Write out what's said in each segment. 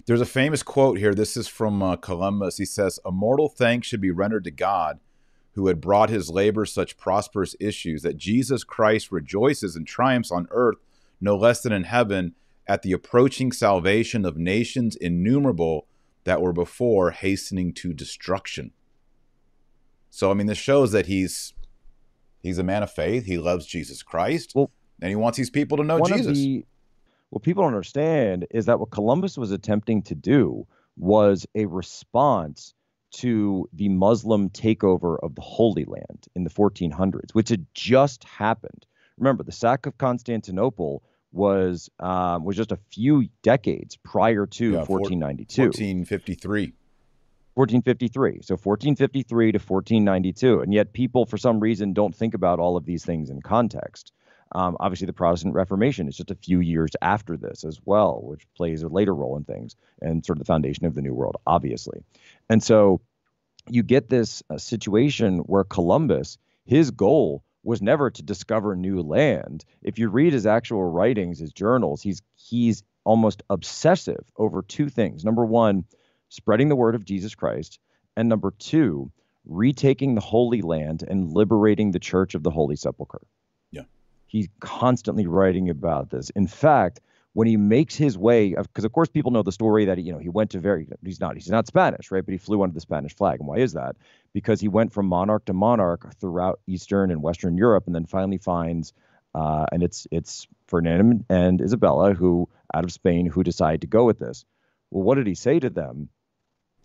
There's a famous quote here. This is from Columbus. He says, "Immortal thanks should be rendered to God, who had brought his labor such prosperous issues, that Jesus Christ rejoices and triumphs on earth no less than in heaven at the approaching salvation of nations innumerable that were before hastening to destruction." So, I mean, this shows that he's a man of faith. He loves Jesus Christ, Well, and he wants these people to know one of Jesus. the what people don't understand is that what Columbus was attempting to do was a response to the Muslim takeover of the Holy Land in the 1400s, which had just happened. Remember, the sack of Constantinople was just a few decades prior to Yeah, 1492. 1453. 1453. So 1453 to 1492. And yet people, for some reason, don't think about all of these things in context. Obviously, the Protestant Reformation is just a few years after this as well, which plays a later role in things and sort of the foundation of the New World, obviously. And so you get this situation where Columbus, his goal was never to discover new land. If you read his actual writings, his journals, he's almost obsessive over two things. Number one, spreading the word of Jesus Christ, and number two, retaking the Holy Land and liberating the Church of the Holy Sepulchre. Yeah. He's constantly writing about this. In fact, when he makes his way, because of course people know the story that he went to he's not Spanish, right? But he flew under the Spanish flag. And why is that? Because he went from monarch to monarch throughout Eastern and Western Europe, and then finally finds, and it's Ferdinand and Isabella who out of Spain who decide to go with this. Well, what did he say to them?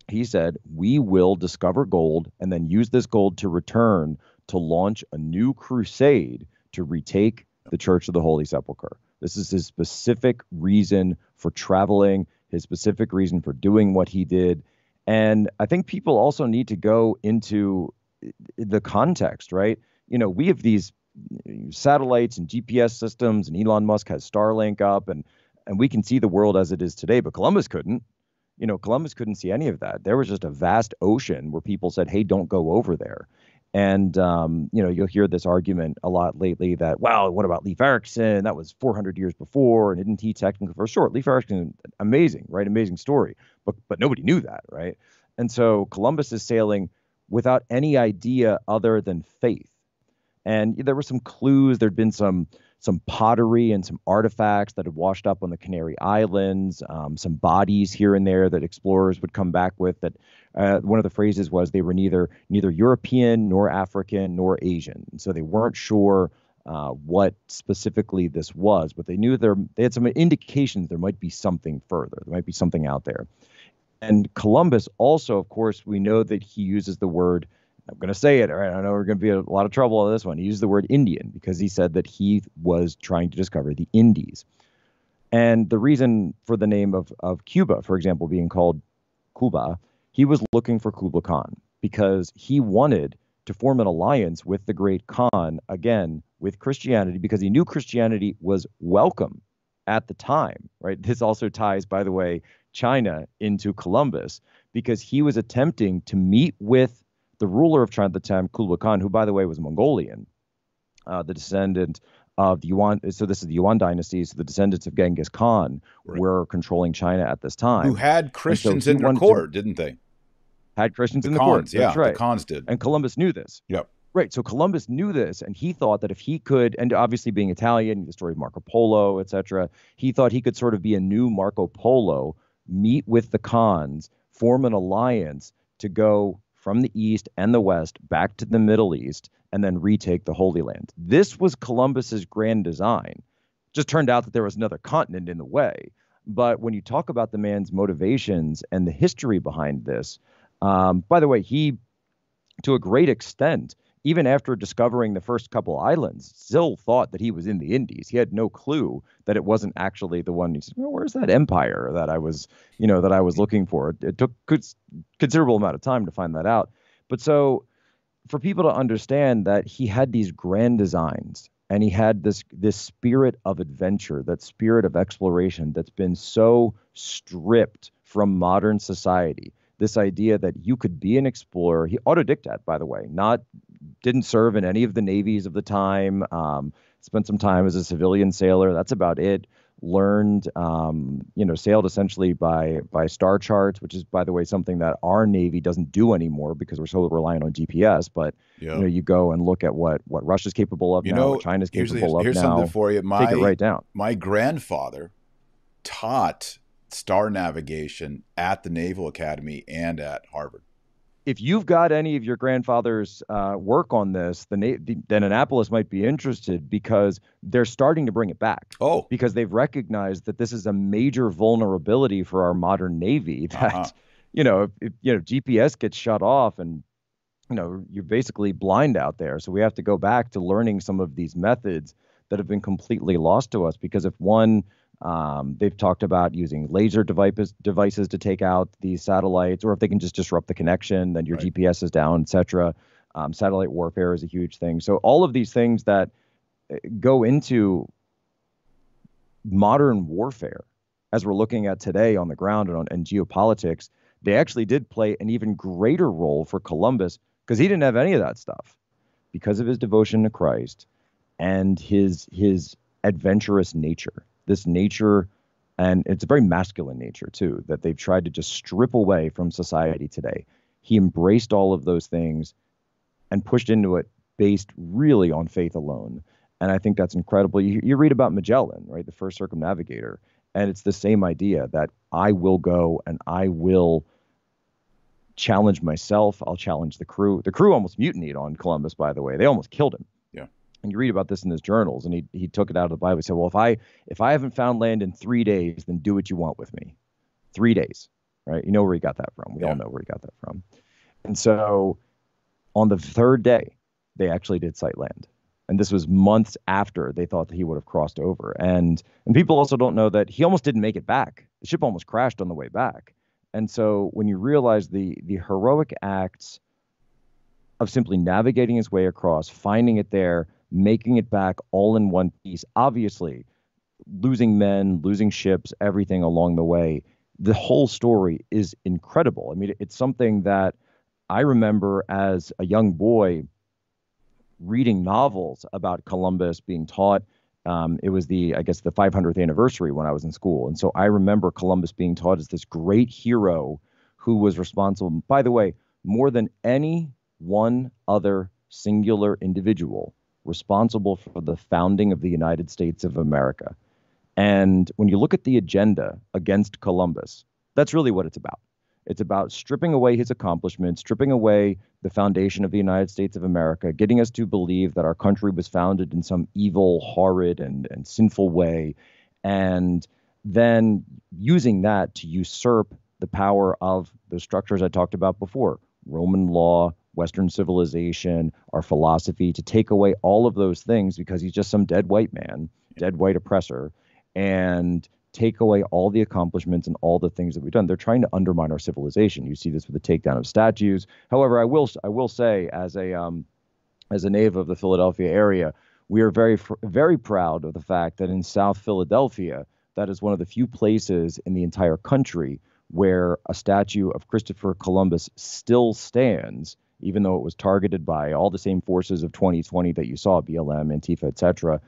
He said, "We will discover gold and then use this gold to return to launch a new crusade to retake the Church of the Holy Sepulchre." This is his specific reason for traveling, his specific reason for doing what he did. And I think people also need to go into the context, right? We have these satellites and GPS systems, and Elon Musk has Starlink up, and we can see the world as it is today, but Columbus couldn't. Columbus couldn't see any of that. There was just a vast ocean where people said, "Hey, don't go over there." And, you'll hear this argument a lot lately that, well, what about Leif Erikson? That was 400 years before. And isn't he technically for sure? Leif Erikson, amazing, right? Amazing story. But nobody knew that, right? And so Columbus is sailing without any idea other than faith. And there were some clues. There'd been some pottery and some artifacts that had washed up on the Canary Islands, some bodies here and there that explorers would come back with. That one of the phrases was they were neither European nor African nor Asian, and so they weren't sure what specifically this was, but they knew they had some indications there might be something further. There might be something out there. And Columbus also, of course, we know that he uses the word. I'm going to say it, all right? I know we're going to be a lot of trouble on this one. He used the word Indian because he said that he was trying to discover the Indies. And the reason for the name of Cuba, for example, being called Cuba, he was looking for Kublai Khan because he wanted to form an alliance with the great Khan, again, with Christianity, because he knew Christianity was welcome at the time, right? This also ties, by the way, China into Columbus because he was attempting to meet with the ruler of China at the time, Kublai Khan, who, by the way, was Mongolian, the descendant of the Yuan. So this is the Yuan dynasty. So the descendants of Genghis Khan were controlling China at this time. Who had Christians in their court, didn't they? Had Christians in the court. Yeah, that's right. The Khans did. And Columbus knew this. Yep. Right. So Columbus knew this, and he thought that if he could, and obviously being Italian, the story of Marco Polo, etc., he thought he could sort of be a new Marco Polo, meet with the Khans, form an alliance to go from the East and the West back to the Middle East, and then retake the Holy Land. This was Columbus's grand design. Just turned out that there was another continent in the way. But when you talk about the man's motivations and the history behind this, by the way, he, to a great extent, even after discovering the first couple islands, still thought that he was in the Indies. He had no clue that it wasn't actually the one. He said, "Well, where's that empire that I was looking for?" It took considerable amount of time to find that out. But so for people to understand that he had these grand designs and he had this spirit of adventure, that spirit of exploration that's been so stripped from modern society. This idea that you could be an explorer. He autodidact, by the way, didn't serve in any of the navies of the time. Spent some time as a civilian sailor. That's about it. learned, sailed essentially by star charts, which is, by the way, something that our Navy doesn't do anymore because we're so reliant on GPS. But Yep. you go and look at what Russia's capable of now, what China's capable of here's now. something for you. Take it right down. My grandfather taught star navigation at the Naval Academy and at Harvard. If you've got any of your grandfather's work on this, then Annapolis might be interested, because they're starting to bring it back. Oh, because they've recognized that this is a major vulnerability for our modern Navy. That if GPS gets shut off, and you're basically blind out there. So we have to go back to learning some of these methods that have been completely lost to us. Because if they've talked about using laser devices to take out these satellites, or if they can just disrupt the connection, then your right. GPS is down, etc. Satellite warfare is a huge thing. So all of these things that go into modern warfare, as we're looking at today on the ground and geopolitics, they actually did play an even greater role for Columbus, because he didn't have any of that stuff, because of his devotion to Christ and his adventurous nature. This nature, and it's a very masculine nature too, that they've tried to just strip away from society today. He embraced all of those things and pushed into it based really on faith alone. And I think that's incredible. You read about Magellan, right, the first circumnavigator, and it's the same idea that I will go and I will challenge myself. I'll challenge the crew. The crew almost mutinied on Columbus, by the way. They almost killed him. Yeah. And you read about this in his journals, and he took it out of the Bible. He said, well, if I haven't found land in 3 days, then do what you want with me. 3 days, right? You know where he got that from. We all know where he got that from. And so on the third day, they actually did sight land. And this was months after they thought that he would have crossed over. And people also don't know that he almost didn't make it back. The ship almost crashed on the way back. And so when you realize the heroic acts of simply navigating his way across, finding it there, making it back all in one piece, obviously losing men, losing ships, everything along the way, the whole story is incredible. I mean, it's something that I remember as a young boy reading novels about Columbus, being taught. It was the 500th anniversary when I was in school. And so I remember Columbus being taught as this great hero who was responsible, by the way, more than any one other singular individual, responsible for the founding of the United States of America. And when you look at the agenda against Columbus, that's really what it's about. It's about stripping away his accomplishments, stripping away the foundation of the United States of America, getting us to believe that our country was founded in some evil, horrid, and sinful way, and then using that to usurp the power of the structures I talked about before, Roman law, Western civilization, our philosophy, to take away all of those things because he's just some dead white man, dead white oppressor, and take away all the accomplishments and all the things that we've done. They're trying to undermine our civilization. You see this with the takedown of statues. However, I will say, as a native of the Philadelphia area, we are very, very proud of the fact that in South Philadelphia, that is one of the few places in the entire country where a statue of Christopher Columbus still stands, even though it was targeted by all the same forces of 2020 that you saw, BLM, Antifa, etc.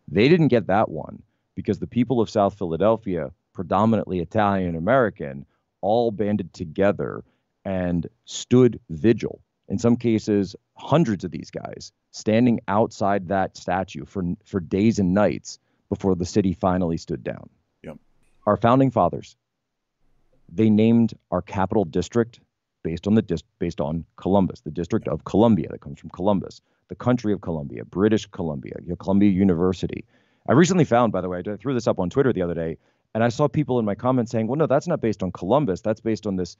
They didn't get that one because the people of South Philadelphia, predominantly Italian American, all banded together and stood vigil. In some cases, hundreds of these guys standing outside that statue for days and nights before the city finally stood down. Yep. Our founding fathers, they named our capital district based on Columbus, the District of Columbia that comes from Columbus, the country of Columbia, British Columbia, Columbia University. I recently found, by the way, I threw this up on Twitter the other day, and I saw people in my comments saying, well, no, that's not based on Columbus. That's based on this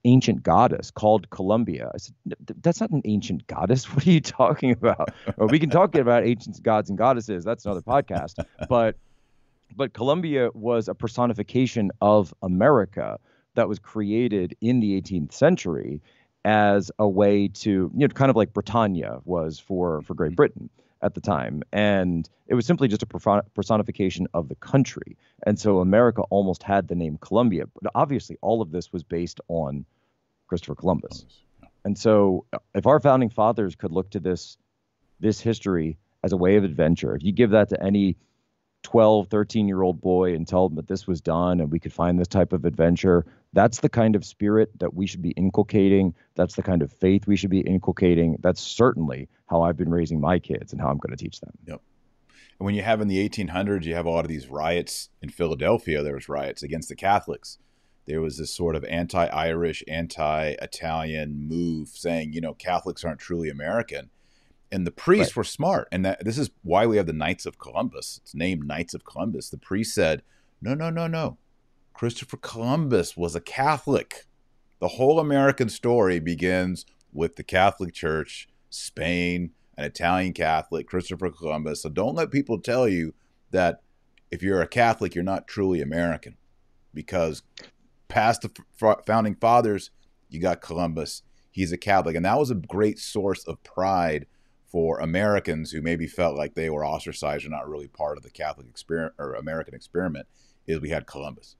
ancient goddess called Columbia. I said, that's not an ancient goddess. What are you talking about? Or we can talk about ancient gods and goddesses. That's another podcast. But Columbia was a personification of America that was created in the 18th century as a way to, kind of like Britannia was for Great Britain at the time. And it was simply just a personification of the country. And so America almost had the name Columbia. But obviously, all of this was based on Christopher Columbus. And so if our founding fathers could look to this history as a way of adventure, if you give that to any 12, 13-year-old boy and tell them that this was done and we could find this type of adventure. That's the kind of spirit that we should be inculcating. That's the kind of faith we should be inculcating. That's certainly how I've been raising my kids and how I'm going to teach them. Yep. And when you have in the 1800s, you have a lot of these riots in Philadelphia. There was riots against the Catholics. There was this sort of anti-Irish, anti-Italian move saying, Catholics aren't truly American. And the priests were smart. And this is why we have the Knights of Columbus. It's named Knights of Columbus. The priest said, no, no, no, no. Christopher Columbus was a Catholic. The whole American story begins with the Catholic Church, Spain, an Italian Catholic, Christopher Columbus. So don't let people tell you that if you're a Catholic, you're not truly American. Because past the founding fathers, you got Columbus. He's a Catholic. And that was a great source of pride for Americans who maybe felt like they were ostracized or not really part of the Catholic experiment or American experiment, is we had Columbus.